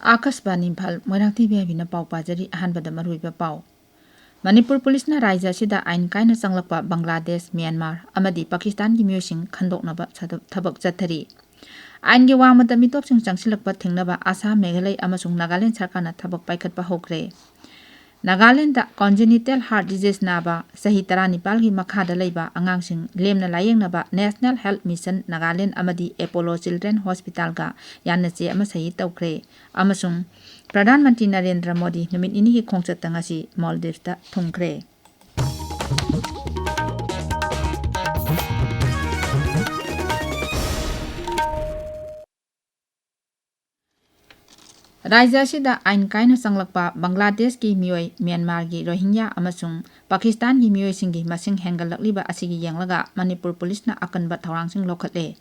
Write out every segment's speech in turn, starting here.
Akashbani Imphal Moirangthem Ibehaibi pau pajari ahanbada maruiba pau. Manipur Police na Raija sida ain kaina changlakpa Bangladesh, Myanmar amadi Pakistan gi miyosing khandoknaba thabak chathari. Ain gi wangmada mitopsing changsilakpa thingnaba Assam, Meghalaya amasung Nagaland sarkarna thabak paikhatpa hokre. Nagaland da congenital heart disease naba sahi 19 gi makhada leiba angangsing lemna layengnaba National Health Mission Nagaland amadi Apollo Children Hospital ga yannache ama sahi tawkre amasung Pradhan Mantri Narendra Modi numit ini gi khongchat ngasi Maldives da thungkre. Raija sida ain kaina changlakpa Bangladesh ki miyoi, Myanmar gi Rohingya amasung Pakistan gi miyoi singi masing hengalakliba asigi yenglaga Manipur Police na akanba thawrangsing lokhatle.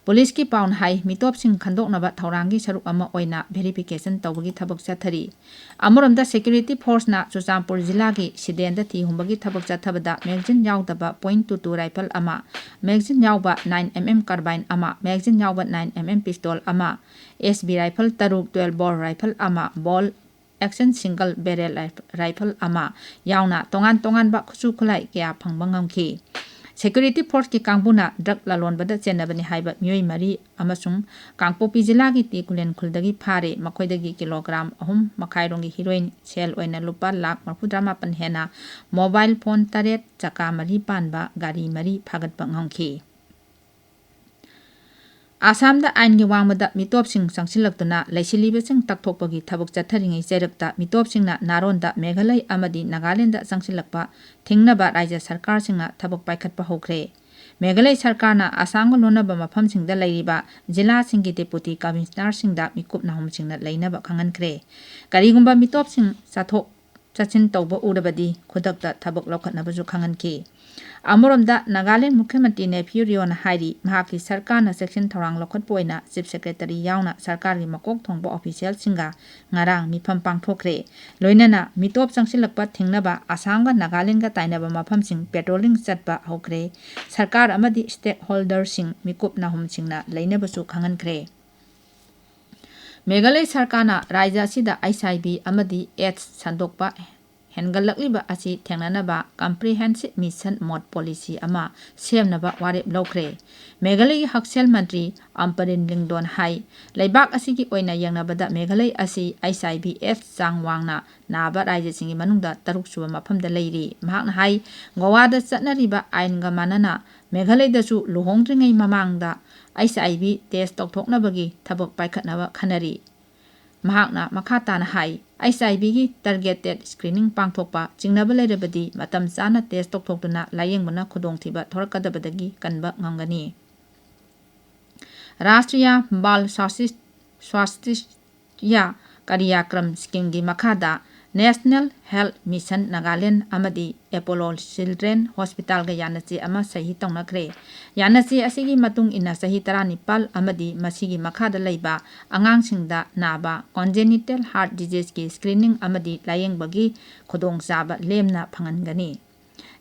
Police ki paun hai mitop sing khandoknaba thawrangi saruk ama oina verification tawbagi thabak chathari. Amoramda security force na Chuchampur jila gi sidenda thi humbagi thabak chathabada magazine yaudaba .22 rifle ama, magazine yauba 9mm carbine ama, magazine yauba 9mm pistol ama, SB rifle taruk 12 bore rifle ama, ball action single barrel rifle ama, yauna tongan ba khusu khulai kya phangba ngamki. Security force ki kangbuna drug lalon bada chenabani haiba miyoi mari amasung Kangpopi jila gi tikulen khuldagi phare makhoidagi kilogram 3 makhairongi heroin sel oina lupa lakh 48 hena mobile phone taret chaka mari panba gari mari phagatpa ngangki. Assam da ain gi wangmada mitop sing sangsilaktuna laisiliba sing takthokpagi thabak chatharingai chairakta mitop singna naronda Meghalaya amadi Nagaland da sangsilakpa thingnaba Raija sarkar singna thabak paikhatpa hokre. Meghalaya sarkarna Assam go lonaba mafam singda lairiba jila singgi deputy commissioner singda mikup nahum singna lainaba khangankre. Karigumba mitop sing sathok chachin tawba urabadi khudakta thabak lokhatnabaju khanganki. Amoramda Nagaland Mukhyamantri Nephew Riona Hairi mahaki sarkarna section thorang lokhat poina chief secretary yauna sarkar gi makok thongba official singa ngarang mifam pangthokre loinana mitop changsilakpa thingnaba Assam ga Nagaland ga tainaba mafam sing patrolling chatpa hokre sarkar amadi stakeholder sing mikup nahum singna lainabasu khangankre. Meghalaya sarkarna Raija sida ICIB amadi AIDS sandokpa hengalakliba asi thengnanaba comprehensive mission mode policy ama semnaba warep lokre. Meghalaya Haksel Mantri Amparin Lingdon hai laibak asigi oina yangnabada Meghalaya asi ICIBF changwangna naba Raija singi manungda taruk suba mafamda leiri. Mahakna hai Goa da chatnariba ainga manana Meghalaya dasu luhongdringai mamangda ICIB test tokthoknabagi thabak paikhatnaba khanari. Mahakna makhatana hai ICIB gi targeted screening pangthokpa chingnaba leirabadi matam chana test tokthokduna layengbana khudongthiba thorakadabadagi kanba ngangani. Rashtriya Bal Swasthya Karyakram scheme gi makhada National Health Mission Nagaland amadi Apollo Children Hospital ga yanachi ama sahi tongnakre. Yanachi asigi matung ina sahi 19 amadi masigi makhada leiba angangsingda naba congenital heart disease ki screening amadi layengbagi khudongchaba lemna phangangani.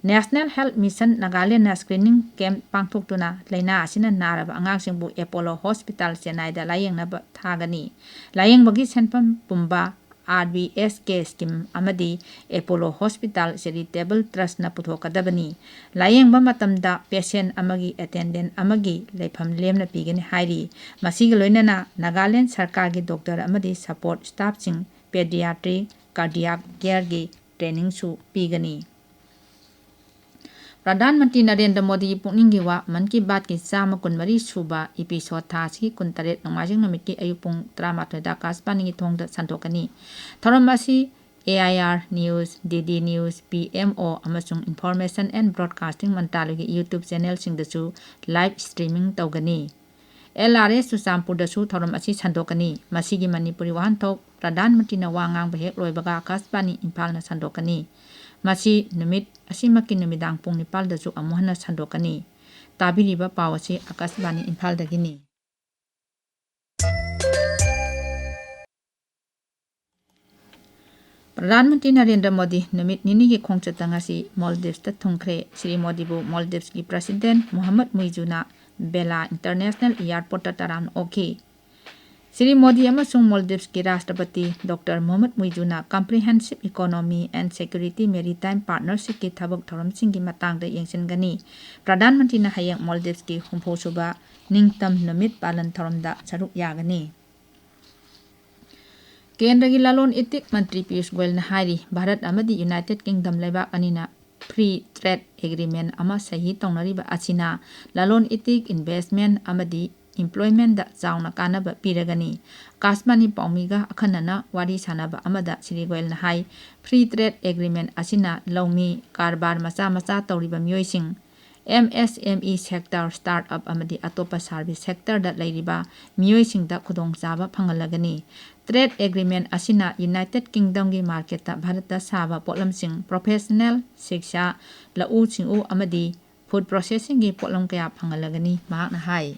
National Health Mission Nagaland na screening camp pangthoktuna laina asina naraba angangsingbu Apollo Hospital Chennai da layengnaba thagani. Layengbagi senpam pumba RBSK scheme amadi Apollo Hospital Charitable Trust na puthokadabani. Layengba matamda patient amagi attendant amagi leifam lemna pigani hairi. Masigi loinana Nagaland sarkar gi doctor amadi support staff sing pediatric cardiac care gi training su pigani. Pradhan Mantri Narendra Modi pungningi wa Man ki Baat ki sama kunmari suba episode thasi kuntaret nongmajing namiki ayupung 13 da kaspaningi thongda santokani. Tharamasi AIR News, DD News, PMO amasung Information and Broadcasting Mantralogi YouTube channel singdasu live streaming tawgani. LRS Chuchampur dasu thoram asi sandokani. Masigi Manipuri wahanthok Pradhan Mantri na wangang bahek loibaga kaspani Imphal na sandokani. Masi numit asimaki numidang pung nipal dasu amuhana sandokani. Tabiriba pawasi Akashbani Imphal dagini. Pradhan Mantri Narendra Modi numit nini gi khongchata ngasi Maldives ta thungkre. Sri Modi bu Maldives gi President Muhammad Muizuna Bela International Airport ta taram oki. Sri Modi amasung Maldives ki Rashtrapati Dr. Mohammad Muizuna Comprehensive Economy and Security Maritime Partnership ki thabak thoramsing ki matangda yengsingani. Pradhan Mantri na hayang Maldives ki humposuba ningtam namit palan thoramda saruk yagani. Kendra gi lalon itik Mantri Piyush Goyal na hari Bharat amadi United Kingdom laibak anina Free Trade Agreement ama sahi tongnariba asina lalon itik investment amadi employment da zauna kanaba piragani kasmani paumiga akhanana wari sanaba amada Sri Goyal na hai Free Trade Agreement asina laumi karbar macha tawriba myoising MSME sector startup amadi atopa service sector da lairiba myoising da khudong chaba phangalagani Trade Agreement asina United Kingdom gi market ta Bharat da saba potlamsing professional shiksha lau chingu amadi food processing gi potlam kaya phangalagani mahak na hai.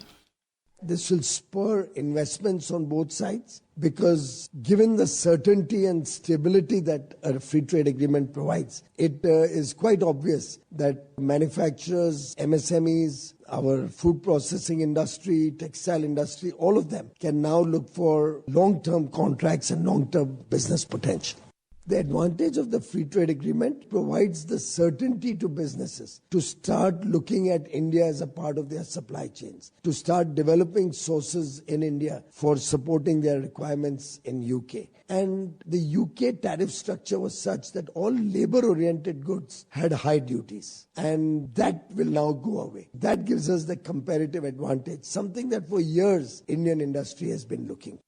This will spur investments on both sides because given the certainty and stability that a free trade agreement provides, it is quite obvious that manufacturers, MSMEs, our food processing industry, textile industry, all of them can now look for long-term contracts and long-term business potential. The advantage of the free trade agreement provides the certainty to businesses to start looking at India as a part of their supply chains, to start developing sources in India for supporting their requirements in UK. And the UK tariff structure was such that all labor-oriented goods had high duties. And that will now go away. That gives us the comparative advantage, something that for years Indian industry has been looking.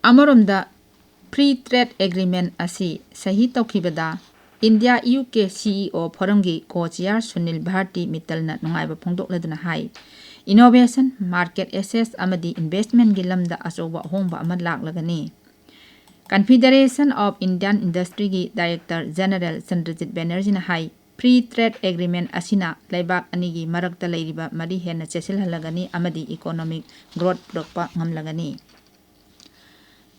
Amarumda Free Trade Agreement asi sahi tawkhibada India UK CEO Foramgi Co-Chair Sunil Bharti Mittal na nungaiba phongdokladuna hai Innovation Market Access amadi Investment gi lamda asoba hongba amad laklagani Confederation of Indian Industry gi Director General Chandrajit Banerjee na hai Free Trade Agreement asina laibak anigi marakta lairiba mari hena chesilhalagani amadi economic growth rokpa ngamlagani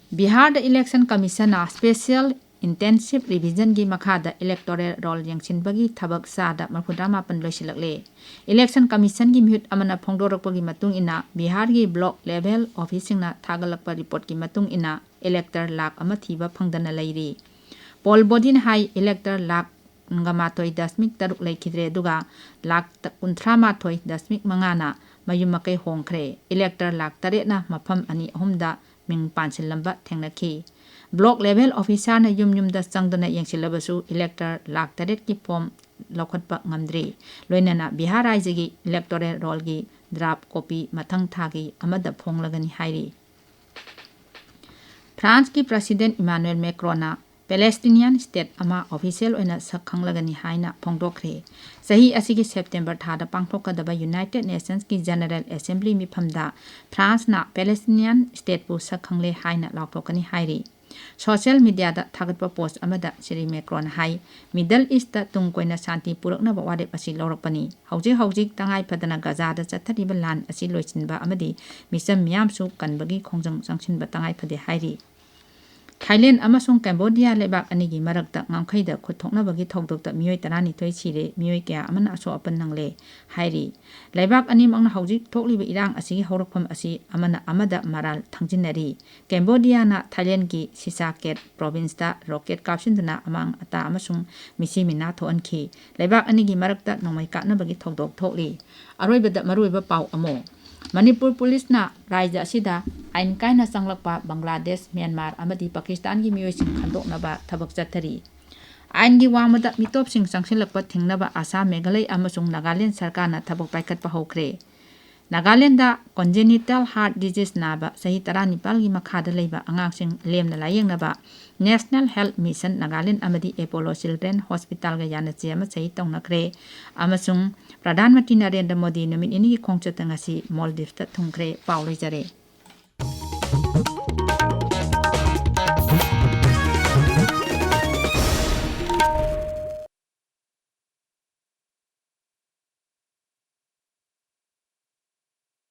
Bihar the Election Commission a special intensive revision gi makhada electoral roll yangsin bagi thabak sada marphudama pan loisilakle Election Commission gi mihut amana phongdorakpa gi matung ina Bihar gi block level officing na thagalakpa report gi matung ina elector lak ama thiba phangdana lairi poll body na hai elector lak ngamathoi dasmik taruk laikhidre duga lak 13 dasmik mangana mayumakai hongkhre elector lak tare na mafam ani ahumda Ming Pansil Lamba Tengnaki. Block level officer na yum da sangdana yangsilabasu elector lak taret ki form lokhatpa ngamdri. Loinana Bihar Raijagi electoral roll gi draft copy mathang thagi amada phonglagani hairi. France ki President Emmanuel Macron na Palestinian state ama official oina sakhanglagani haina phongdokre. Sahi asigi September thada pangthokadaba United Nations ki General Assembly mifamda France na Palestinian state pu sakhangle haina laktokani hairi. Social media da thagatpa post amada Sri Macron hai Middle East ta tungkoina santi purakna ba wade asi lawrakpani. Hawjik tangai padana Gaza da chathariba lan asi loisinba amadi misam miyam su kanbagi khongjang sangsinba tangai phade hairi. Thailand amasung Cambodia lebak anigi marakta ngamkhaida khuthoknabagi thokdokta miyoi tarani toi chire miyoi kya amana aso apan nangle hairi lebak ani mangna hawjik thokliba irang asigi hawrakpham asi amana amada maral thangjinari Cambodia na Thailand gi Sisaket province ta rocket kapsinduna amang ata amasung misi mina thoanki lebak anigi marakta nomai katnabagi thokdok thokli aroibada maruiba pau amo Manipur Police na Raja Sida ain kaina sanglakpa Bangladesh, Myanmar amadi Pakistan gi miyosing khandoknaba thabak chathari. Ain gi wamada mitop sing sangsilakpa thingnaba Assam Meghalaya amasung Nagaland sarkar na thabak paikhatpa hokre. Nagaland da congenital heart disease naba sahi 19 gi makhada leiba angangsing lemna layengnaba National Health Mission Nagaland amadi Apollo Children Hospital ga yana chema sahi tongnakre amasung Pradhan Mantri Narendra Modi namit ini khongchatangasi Maldives ta thungkre paulai jare